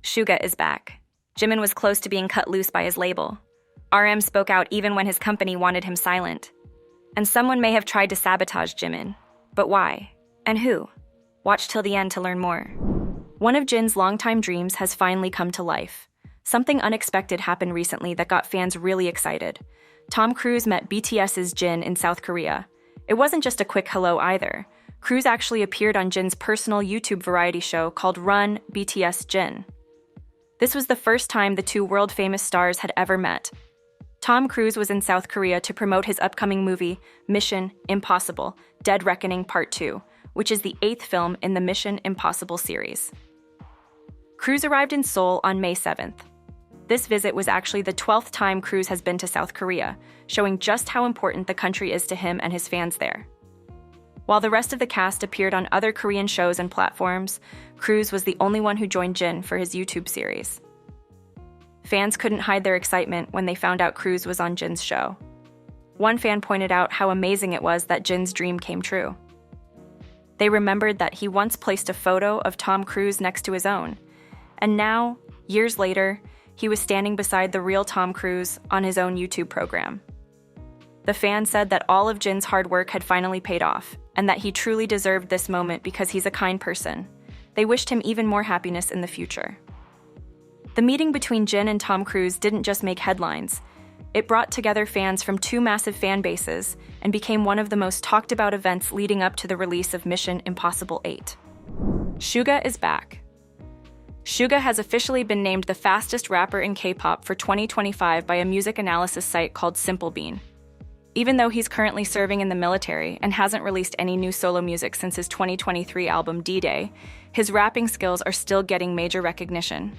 Suga is back. Jimin was close to being cut loose by his label. RM spoke out even when his company wanted him silent. And someone may have tried to sabotage Jimin. But why? And who? Watch till the end to learn more. One of Jin's longtime dreams has finally come to life. Something unexpected happened recently that got fans really excited. Tom Cruise met BTS's Jin in South Korea. It wasn't just a quick hello either. Cruise actually appeared on Jin's personal YouTube variety show called Run BTS Jin. This was the first time the two world-famous stars had ever met. Tom Cruise was in South Korea to promote his upcoming movie, Mission: Impossible – Dead Reckoning Part 2, which is the 8th film in the Mission: Impossible series. Cruise arrived in Seoul on May 7th. This visit was actually the 12th time Cruise has been to South Korea, showing just how important the country is to him and his fans there. While the rest of the cast appeared on other Korean shows and platforms, Cruise was the only one who joined Jin for his YouTube series. Fans couldn't hide their excitement when they found out Cruise was on Jin's show. One fan pointed out how amazing it was that Jin's dream came true. They remembered that he once placed a photo of Tom Cruise next to his own, and now, years later, he was standing beside the real Tom Cruise on his own YouTube program. The fan said that all of Jin's hard work had finally paid off, and that he truly deserved this moment because he's a kind person. They wished him even more happiness in the future. The meeting between Jin and Tom Cruise didn't just make headlines. It brought together fans from two massive fan bases and became one of the most talked about events leading up to the release of Mission: Impossible 8. Suga is back. Suga has officially been named the fastest rapper in K-pop for 2025 by a music analysis site called Simple Bean. Even though he's currently serving in the military and hasn't released any new solo music since his 2023 album D-Day, his rapping skills are still getting major recognition.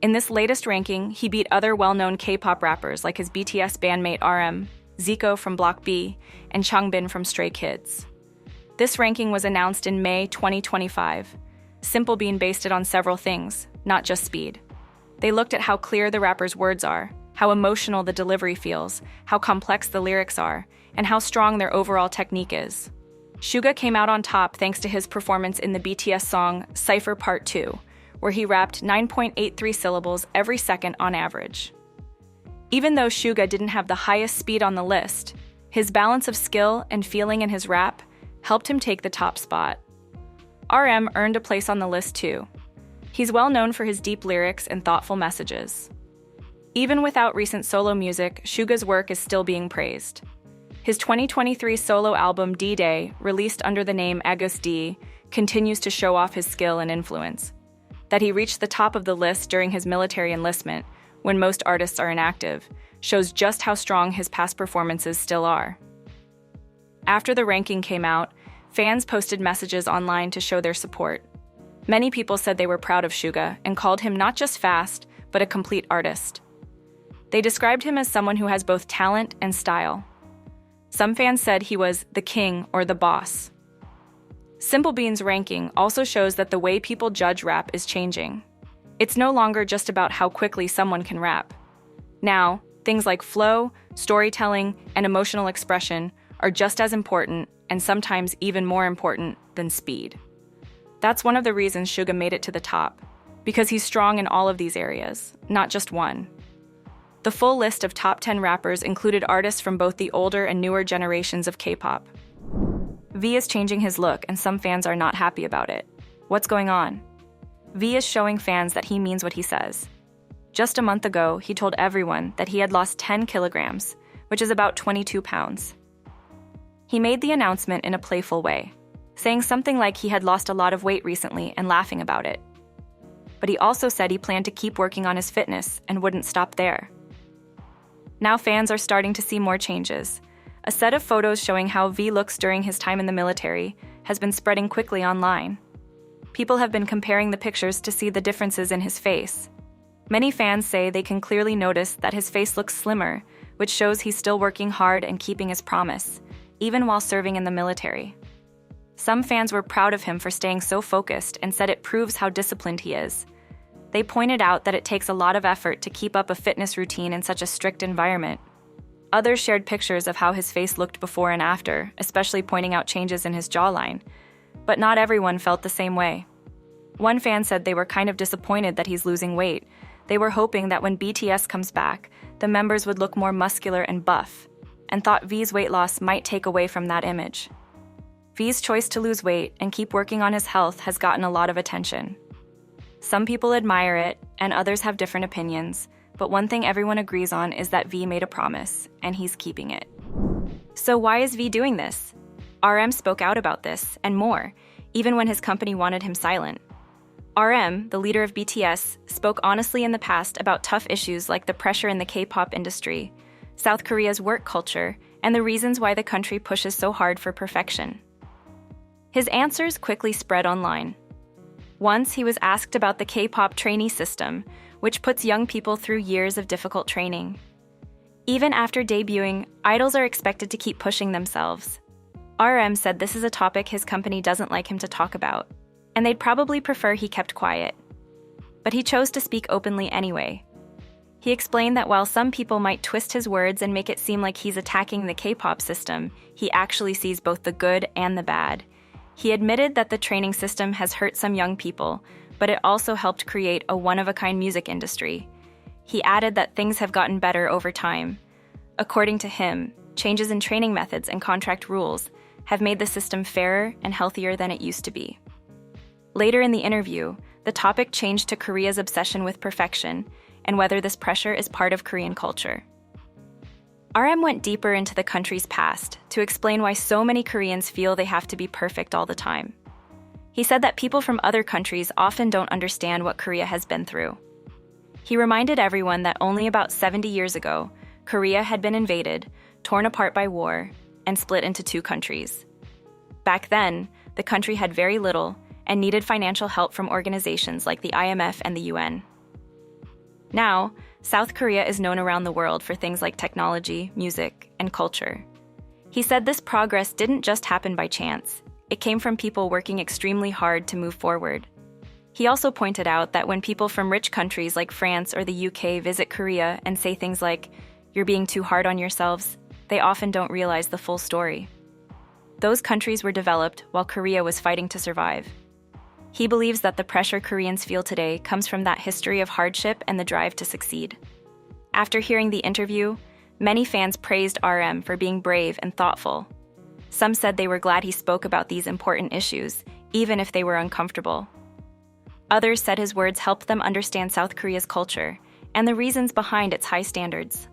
In this latest ranking, he beat other well-known K-pop rappers like his BTS bandmate RM, Zico from Block B, and Changbin from Stray Kids. This ranking was announced in May 2025. Simple Bean based it on several things, not just speed. They looked at how clear the rapper's words are, how emotional the delivery feels, how complex the lyrics are, and how strong their overall technique is. Suga came out on top thanks to his performance in the BTS song Cypher Part 2, where he rapped 9.83 syllables every second on average. Even though Suga didn't have the highest speed on the list, his balance of skill and feeling in his rap helped him take the top spot. RM earned a place on the list too. He's well known for his deep lyrics and thoughtful messages. Even without recent solo music, Suga's work is still being praised. His 2023 solo album D-Day, released under the name Agus D, continues to show off his skill and influence. That he reached the top of the list during his military enlistment, when most artists are inactive, shows just how strong his past performances still are. After the ranking came out, fans posted messages online to show their support. Many people said they were proud of Suga and called him not just fast, but a complete artist. They described him as someone who has both talent and style. Some fans said he was the king or the boss. Simple Bean's ranking also shows that the way people judge rap is changing. It's no longer just about how quickly someone can rap. Now, things like flow, storytelling, and emotional expression are just as important and sometimes even more important than speed. That's one of the reasons Suga made it to the top, because he's strong in all of these areas, not just one. The full list of top 10 rappers included artists from both the older and newer generations of K-pop. V is changing his look, and some fans are not happy about it. What's going on? V is showing fans that he means what he says. Just a month ago, he told everyone that he had lost 10 kilograms, which is about 22 pounds. He made the announcement in a playful way, saying something like he had lost a lot of weight recently and laughing about it. But he also said he planned to keep working on his fitness and wouldn't stop there. Now fans are starting to see more changes. A set of photos showing how V looks during his time in the military has been spreading quickly online. People have been comparing the pictures to see the differences in his face. Many fans say they can clearly notice that his face looks slimmer, which shows he's still working hard and keeping his promise, even while serving in the military. Some fans were proud of him for staying so focused and said it proves how disciplined he is. They pointed out that it takes a lot of effort to keep up a fitness routine in such a strict environment. Others shared pictures of how his face looked before and after, especially pointing out changes in his jawline. But not everyone felt the same way. One fan said they were kind of disappointed that he's losing weight. They were hoping that when BTS comes back, the members would look more muscular and buff, and thought V's weight loss might take away from that image. V's choice to lose weight and keep working on his health has gotten a lot of attention. Some people admire it, and others have different opinions, but one thing everyone agrees on is that V made a promise, and he's keeping it. So why is V doing this? RM spoke out about this, and more, even when his company wanted him silent. RM, the leader of BTS, spoke honestly in the past about tough issues like the pressure in the K-pop industry, South Korea's work culture, and the reasons why the country pushes so hard for perfection. His answers quickly spread online. Once he was asked about the K-pop trainee system, which puts young people through years of difficult training. Even after debuting, idols are expected to keep pushing themselves. RM said this is a topic his company doesn't like him to talk about, and they'd probably prefer he kept quiet. But he chose to speak openly anyway. He explained that while some people might twist his words and make it seem like he's attacking the K-pop system, he actually sees both the good and the bad. He admitted that the training system has hurt some young people, but it also helped create a one-of-a-kind music industry. He added that things have gotten better over time. According to him, changes in training methods and contract rules have made the system fairer and healthier than it used to be. Later in the interview, the topic changed to Korea's obsession with perfection and whether this pressure is part of Korean culture. RM went deeper into the country's past to explain why so many Koreans feel they have to be perfect all the time. He said that people from other countries often don't understand what Korea has been through. He reminded everyone that only about 70 years ago, Korea had been invaded, torn apart by war, and split into two countries. Back then, the country had very little and needed financial help from organizations like the IMF and the UN. Now, South Korea is known around the world for things like technology, music, and culture. He said this progress didn't just happen by chance. It came from people working extremely hard to move forward. He also pointed out that when people from rich countries like France or the UK visit Korea and say things like, "You're being too hard on yourselves," they often don't realize the full story. Those countries were developed while Korea was fighting to survive. He believes that the pressure Koreans feel today comes from that history of hardship and the drive to succeed. After hearing the interview, many fans praised RM for being brave and thoughtful. Some said they were glad he spoke about these important issues, even if they were uncomfortable. Others said his words helped them understand South Korea's culture and the reasons behind its high standards.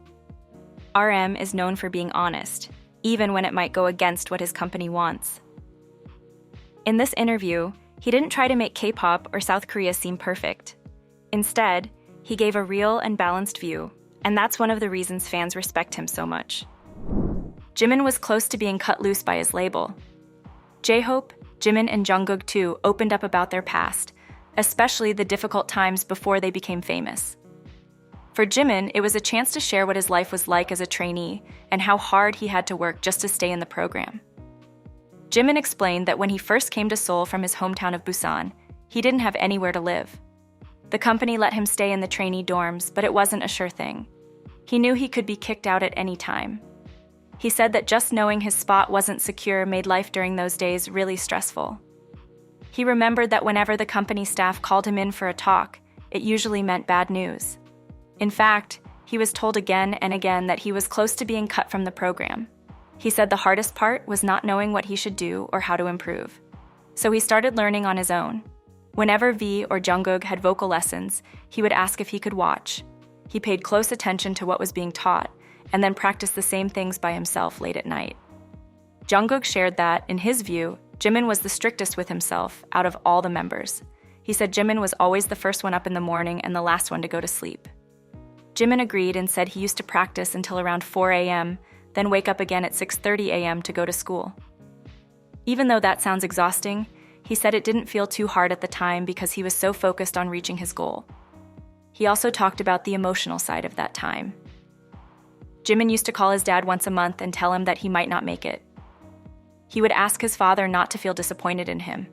RM is known for being honest, even when it might go against what his company wants. In this interview, he didn't try to make K-pop or South Korea seem perfect. Instead, he gave a real and balanced view, and that's one of the reasons fans respect him so much. Jimin was close to being cut loose by his label. J-Hope, Jimin, and Jungkook too opened up about their past, especially the difficult times before they became famous. For Jimin, it was a chance to share what his life was like as a trainee and how hard he had to work just to stay in the program. Jimin explained that when he first came to Seoul from his hometown of Busan, he didn't have anywhere to live. The company let him stay in the trainee dorms, but it wasn't a sure thing. He knew he could be kicked out at any time. He said that just knowing his spot wasn't secure made life during those days really stressful. He remembered that whenever the company staff called him in for a talk, it usually meant bad news. In fact, he was told again and again that he was close to being cut from the program. He said the hardest part was not knowing what he should do or how to improve. So he started learning on his own. Whenever V or Jungkook had vocal lessons, he would ask if he could watch. He paid close attention to what was being taught, and then practiced the same things by himself late at night. Jungkook shared that, in his view, Jimin was the strictest with himself out of all the members. He said Jimin was always the first one up in the morning and the last one to go to sleep. Jimin agreed and said he used to practice until around 4 a.m., then wake up again at 6:30 a.m. to go to school. Even though that sounds exhausting, he said it didn't feel too hard at the time because he was so focused on reaching his goal. He also talked about the emotional side of that time. Jimin used to call his dad once a month and tell him that he might not make it. He would ask his father not to feel disappointed in him.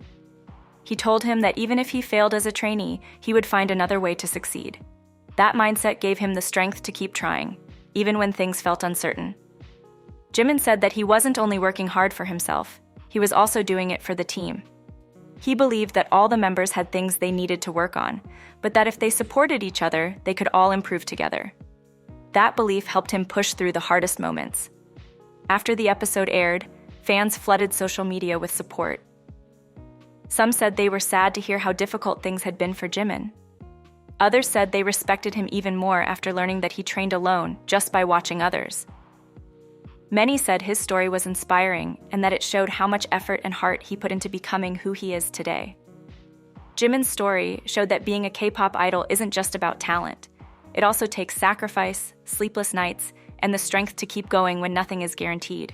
He told him that even if he failed as a trainee, he would find another way to succeed. That mindset gave him the strength to keep trying, even when things felt uncertain. Jimin said that he wasn't only working hard for himself, he was also doing it for the team. He believed that all the members had things they needed to work on, but that if they supported each other, they could all improve together. That belief helped him push through the hardest moments. After the episode aired, fans flooded social media with support. Some said they were sad to hear how difficult things had been for Jimin. Others said they respected him even more after learning that he trained alone just by watching others. Many said his story was inspiring and that it showed how much effort and heart he put into becoming who he is today. Jimin's story showed that being a K-pop idol isn't just about talent. It also takes sacrifice, sleepless nights, and the strength to keep going when nothing is guaranteed.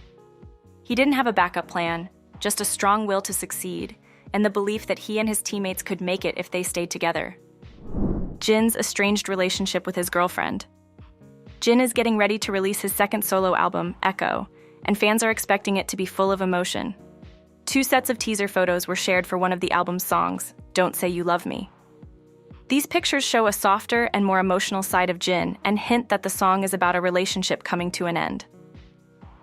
He didn't have a backup plan, just a strong will to succeed, and the belief that he and his teammates could make it if they stayed together. Jin's estranged relationship with his girlfriend. Jin is getting ready to release his second solo album, Echo, and fans are expecting it to be full of emotion. 2 sets of teaser photos were shared for one of the album's songs, Don't Say You Love Me. These pictures show a softer and more emotional side of Jin and hint that the song is about a relationship coming to an end.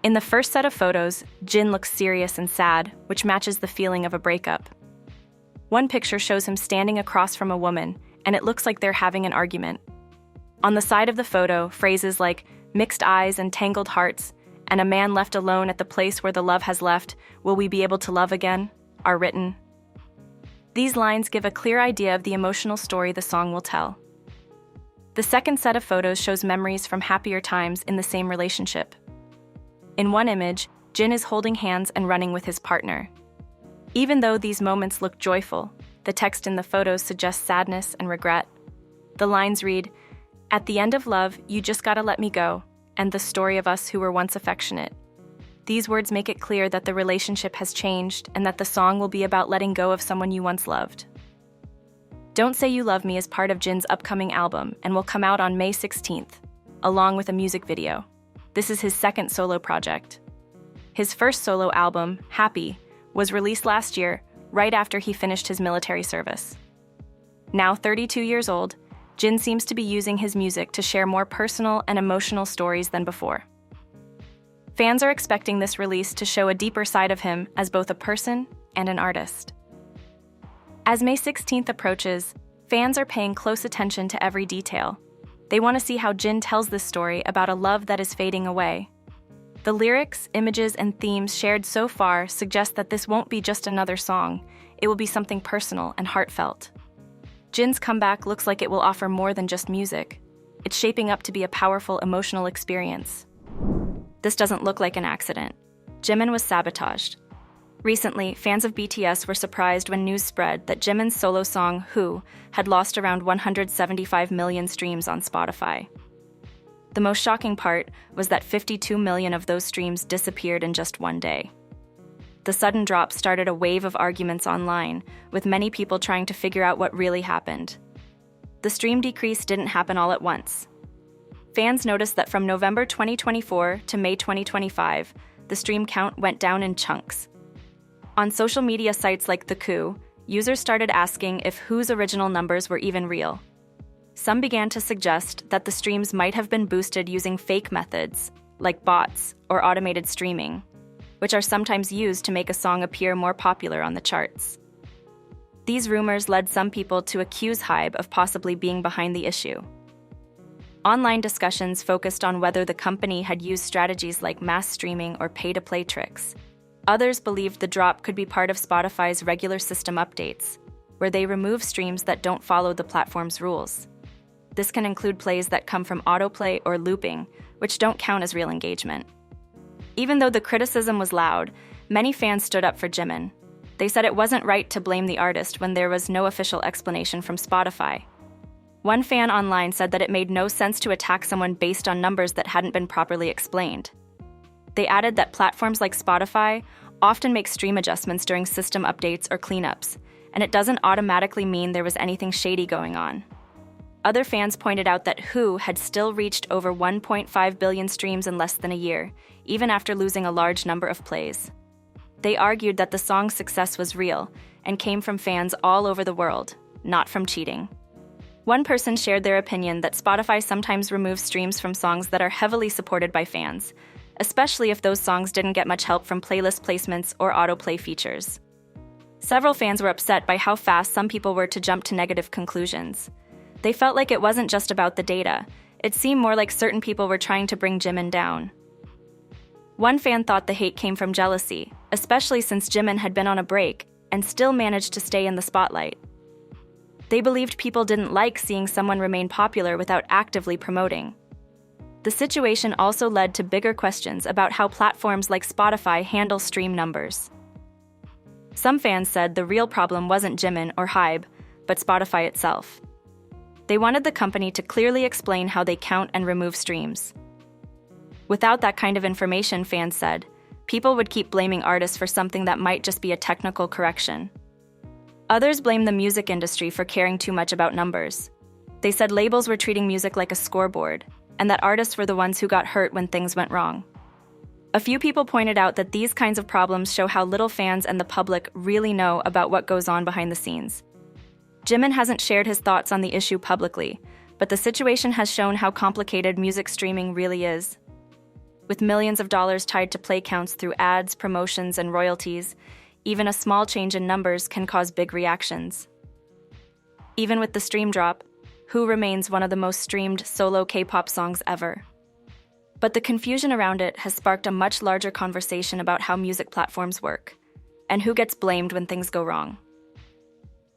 In the first set of photos, Jin looks serious and sad, which matches the feeling of a breakup. One picture shows him standing across from a woman, and it looks like they're having an argument. On the side of the photo, phrases like mixed eyes and tangled hearts, and a man left alone at the place where the love has left, will we be able to love again, are written. These lines give a clear idea of the emotional story the song will tell. The second set of photos shows memories from happier times in the same relationship. In one image, Jin is holding hands and running with his partner. Even though these moments look joyful, the text in the photos suggests sadness and regret. The lines read, "At the end of love, you just gotta let me go, and the story of us who were once affectionate." These words make it clear that the relationship has changed and that the song will be about letting go of someone you once loved. Don't Say You Love Me is part of Jin's upcoming album and will come out on May 16th, along with a music video. This is his second solo project. His first solo album, Happy, was released last year, right after he finished his military service. Now 32 years old, Jin seems to be using his music to share more personal and emotional stories than before. Fans are expecting this release to show a deeper side of him as both a person and an artist. As May 16th approaches, fans are paying close attention to every detail. They want to see how Jin tells this story about a love that is fading away. The lyrics, images, and themes shared so far suggest that this won't be just another song. It will be something personal and heartfelt. Jin's comeback looks like it will offer more than just music. It's shaping up to be a powerful emotional experience. This doesn't look like an accident. Jimin was sabotaged. Recently, fans of BTS were surprised when news spread that Jimin's solo song, Who, had lost around 175 million streams on Spotify. The most shocking part was that 52 million of those streams disappeared in just one day. The sudden drop started a wave of arguments online, with many people trying to figure out what really happened. The stream decrease didn't happen all at once. Fans noticed that from November 2024 to May 2025, the stream count went down in chunks. On social media sites like The Coup, users started asking if Who's original numbers were even real. Some began to suggest that the streams might have been boosted using fake methods, like bots or automated streaming, which are sometimes used to make a song appear more popular on the charts. These rumors led some people to accuse HYBE of possibly being behind the issue. Online discussions focused on whether the company had used strategies like mass streaming or pay-to-play tricks. Others believed the drop could be part of Spotify's regular system updates, where they remove streams that don't follow the platform's rules. This can include plays that come from autoplay or looping, which don't count as real engagement. Even though the criticism was loud, many fans stood up for Jimin. They said it wasn't right to blame the artist when there was no official explanation from Spotify. One fan online said that it made no sense to attack someone based on numbers that hadn't been properly explained. They added that platforms like Spotify often make stream adjustments during system updates or cleanups, and it doesn't automatically mean there was anything shady going on. Other fans pointed out that Who had still reached over 1.5 billion streams in less than a year, even after losing a large number of plays. They argued that the song's success was real and came from fans all over the world, not from cheating. One person shared their opinion that Spotify sometimes removes streams from songs that are heavily supported by fans, especially if those songs didn't get much help from playlist placements or autoplay features. Several fans were upset by how fast some people were to jump to negative conclusions. They felt like it wasn't just about the data. It seemed more like certain people were trying to bring Jimin down. One fan thought the hate came from jealousy, especially since Jimin had been on a break and still managed to stay in the spotlight. They believed people didn't like seeing someone remain popular without actively promoting. The situation also led to bigger questions about how platforms like Spotify handle stream numbers. Some fans said the real problem wasn't Jimin or Hybe, but Spotify itself. They wanted the company to clearly explain how they count and remove streams. Without that kind of information, fans said, people would keep blaming artists for something that might just be a technical correction. Others blamed the music industry for caring too much about numbers. They said labels were treating music like a scoreboard, and that artists were the ones who got hurt when things went wrong. A few people pointed out that these kinds of problems show how little fans and the public really know about what goes on behind the scenes. Jimin hasn't shared his thoughts on the issue publicly, but the situation has shown how complicated music streaming really is. With millions of dollars tied to play counts through ads, promotions, and royalties, even a small change in numbers can cause big reactions. Even with the stream drop, Who remains one of the most streamed solo K-pop songs ever. But the confusion around it has sparked a much larger conversation about how music platforms work, and who gets blamed when things go wrong.